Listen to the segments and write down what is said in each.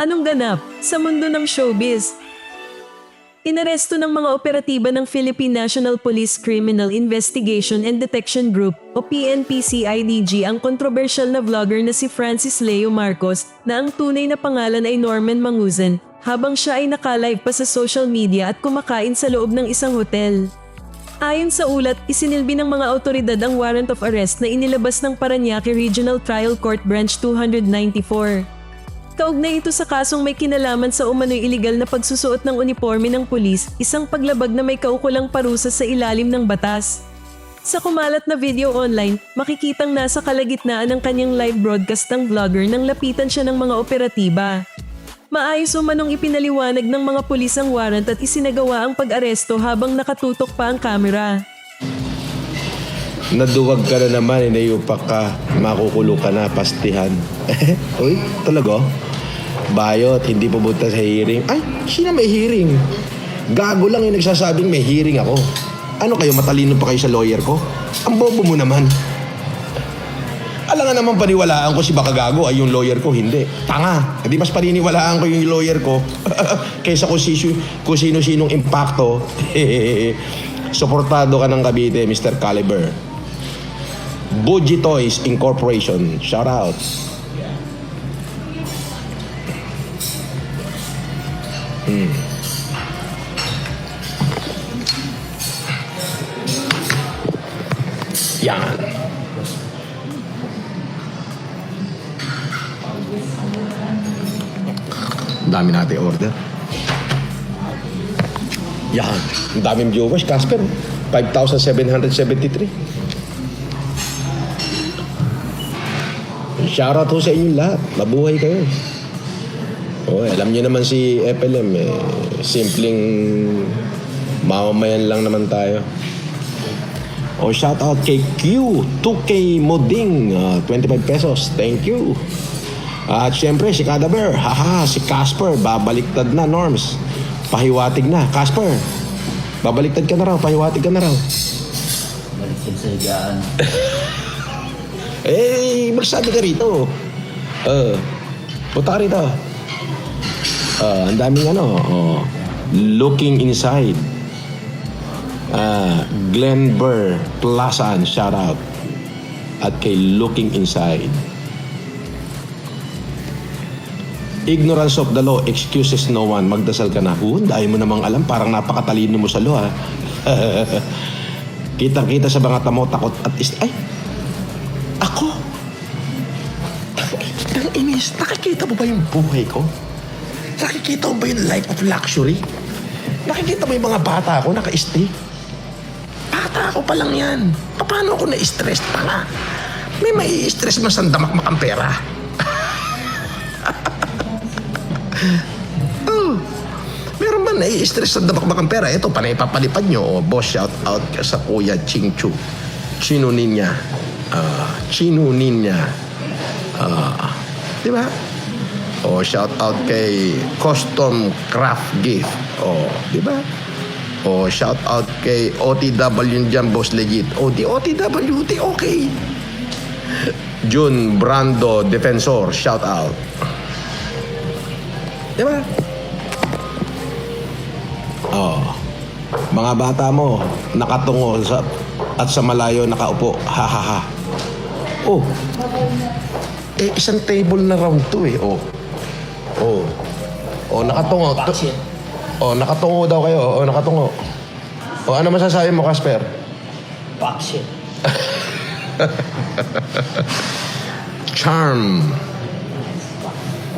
Anong ganap sa mundo ng showbiz? Inaresto ng mga operatiba ng Philippine National Police Criminal Investigation and Detection Group o PNP-CIDG ang kontrobersyal na vlogger na si Francis Leo Marcos na ang tunay na pangalan ay Norman Manguzan habang siya ay naka-live pa sa social media at kumakain sa loob ng isang hotel. Ayon sa ulat, isinilbi ng mga otoridad ang warrant of arrest na inilabas ng Parañaque Regional Trial Court Branch 294. Kaugnay ito sa kasong may kinalaman sa umano'y iligal na pagsusuot ng uniforme ng pulis, isang paglabag na may kaukulang parusa sa ilalim ng batas. Sa kumalat na video online, makikitang nasa kalagitnaan ng kanyang live broadcast ng vlogger nang lapitan siya ng mga operatiba. Maayos umanong ipinaliwanag ng mga pulis ang warrant at isinagawa ang pag-aresto habang nakatutok pa ang kamera. Naduwag ka na naman, inayupak ka, makukulo ka na, pastihan. Uy, talaga? Bayot, hindi pumunta sa hearing. Ay, sino may hearing? Gago lang yung nagsasabing may hearing ako. Ano kayo, matalino pa kayo sa lawyer ko? Ang bobo mo naman. Alam nga naman paniwalaan ko si baka gago ay yung lawyer ko, hindi. Tanga. Hindi mas paniniwalaan ko yung lawyer ko kaysa kung sino-sinong impacto. Suportado ka ng Cavite, Mr. Caliber. Buji Toys Incorporation. Shout out. Yan. Dami natin order. Yan. Ang daming viewers, Casper. 5,773. Shoutout ho sa inyo lahat. Mabuhay kayo. Alam niyo naman si FLM, simpleng mamamayan lang naman tayo. Shoutout kay Q, 2K Moding, 25 pesos. Thank you. At syempre si Cadaver, si Casper, babaliktad na, Norms. Pahiwatig na, Casper. Babaliktad ka na raw, pahiwatig ka na raw. Baliktad sa higaan. Magsabi ka rito. Punta ka rito. Ang daming looking inside. Glenn Burr Plazan, shout out. At kay looking inside. Ignorance of the law excuses no one. Magdasal ka na. Dahil mo namang alam, parang napakatalino mo sa law, ha. Kitang-kita sa mga tamo, takot at ay! Ako? Ang inis, nakikita mo ba yung buhay ko? Nakikita mo ba yung life of luxury? Nakikita mo yung mga bata ko naka-stay? Bata ako pa lang yan. Paano ako na-stress pa nga? May mai-stress man sa damakmak ang pera. Meron ba nai-stress sa damakmak ang pera? Ito, panay papalipad nyo. Boss, shout out ka sa Kuya Ching Chu. Chino Ninya. Chino Ninya. Diba? Shout out kay Custom Craft Gift. Diba? Shout out kay OTW dyan, Boss Legit. Di OTW, okay. Jun Brando Defensor, shout out. Diba? Mga bata mo, nakatungo at sa malayo nakaupo. Ha ha ha. Isang table na round to eh. Nakatungo. Nakatungo daw kayo. Nakatungo. Ano masasabi mo, Casper? Baksit. Charm.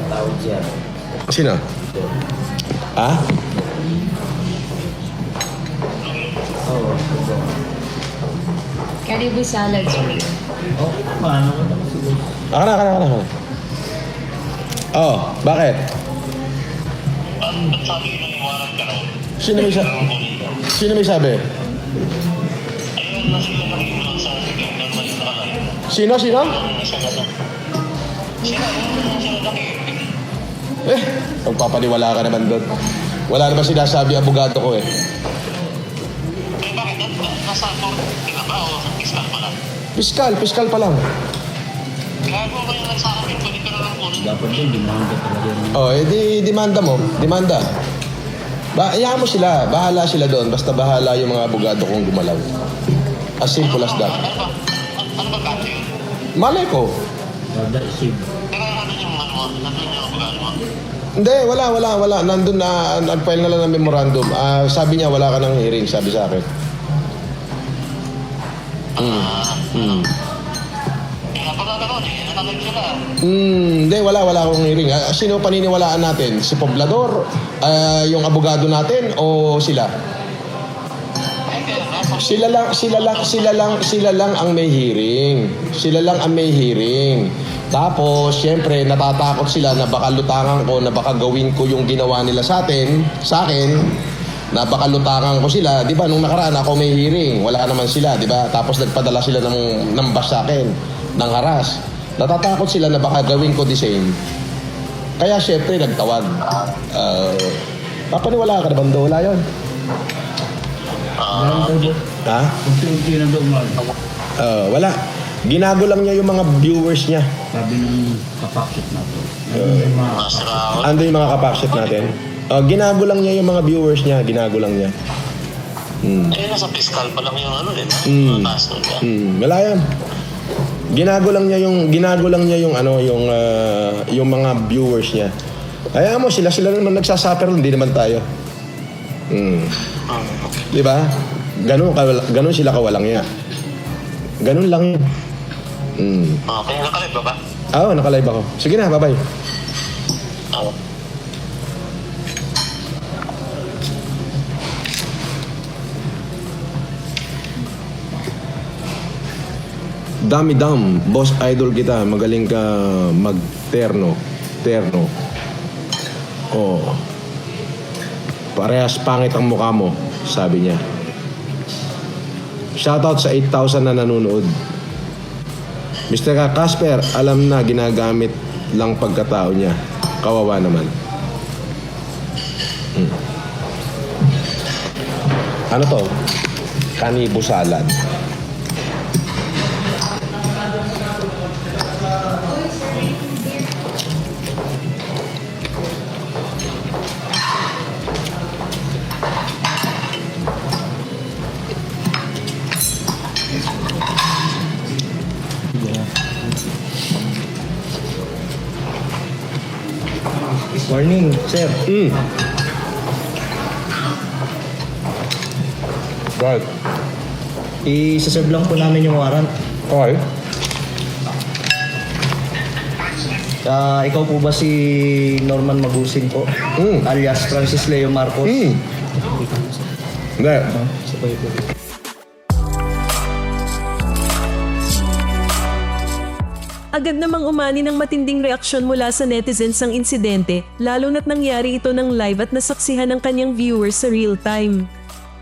Tawag dyan. Sino? Karibu salad, sir. Paano ko naman siguro? Kana. Bakit? Ba't sabi nung warang ka raw? Sino may sabi? Ayun na sila nag-iwan sa akin. Normal yung nakalay. Sino? Sila yung sila Magpapaniwala ka naman doon. Wala naman sinasabi abogado ko eh. Bakit? Nasa authority na ba o fiscal pa lang? Piskal pa lang. Gago ba yung nagsasabi? Pwede ka Dapat din, demanda talaga yun. Oh, edi demanda mo. Demanda. Hayaan mo sila. Bahala sila doon. Basta bahala yung mga abogado kung gumalaw. As simple as that. Ano ba kaso yun? Malay ko. Bada isip. Pero nandun yung ano mo, nandun yung abogado mo. Hindi, wala. Nandun na, nag-file na lang ng memorandum. Sabi niya, wala ka ng hearing, sabi sa akin. Napagano ko eh, natanong sila. Hindi, wala akong hearing. Sino paniniwalaan natin? Si Poblador? Yung abogado natin? O sila? Sila lang ang may hearing. Sila lang ang may hearing. Tapos, syempre, natatakot sila na baka lutangan ko, na baka gawin ko yung ginawa nila sa akin, na baka lutangan ko sila. Di ba, nung nakaraan ako may hearing, wala naman sila, di ba? Tapos nagpadala sila ng bus sa akin, ng haras. Natatakot sila na baka gawin ko the same. Kaya, syempre, nagtawag. Papaniwala ka na bando? Wala yun. Ganun daw ba? Ha? Unti-unti na daw man. Wala. Ginago lang niya yung mga viewers niya. Sabi ng kapakit na to. Ano yung mga Ando yung mga kapakshit natin? Ginago lang niya yung mga viewers niya. Ginago lang niya. Eh, nasa fiscal pa lang yung ano din, ha? Taas nun ka. Wala yan. Ginago lang niya yung ano, yung mga viewers niya. Kaya mo, sila naman nagsasuffer, hindi naman tayo. Di ba? Ganun sila kawalang niya. Ganun lang yun. Okay, nakalive ba ba? Oo, nakalive ako. Sige na, bye-bye. Oo. Dami-dam, boss idol kita. Magaling ka mag-terno. Oh. Parehas pangit ang mukha mo, sabi niya. Shoutout sa 8,000 na nanonood. Mr. Casper, alam na ginagamit lang pagkatao niya. Kawawa naman. Ano to? Kanibo salad. Morning, sir. Right. I-serve lang po namin yung warrant. Okay. Ikaw po ba si Norman Magusin po? Alias Francis Leo Marcos? Hindi. Sabay po. Agad namang umani ng matinding reaksyon mula sa netizens ang insidente, lalo na't nangyari ito ng live at nasaksihan ng kanyang viewers sa real time.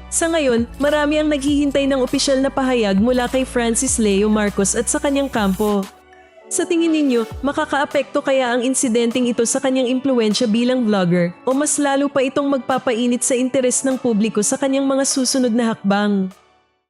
Sa ngayon, marami ang naghihintay ng opisyal na pahayag mula kay Francis Leo Marcos at sa kanyang kampo. Sa tingin ninyo, makakaapekto kaya ang insidenteng ito sa kanyang impluensya bilang vlogger o mas lalo pa itong magpapainit sa interes ng publiko sa kanyang mga susunod na hakbang?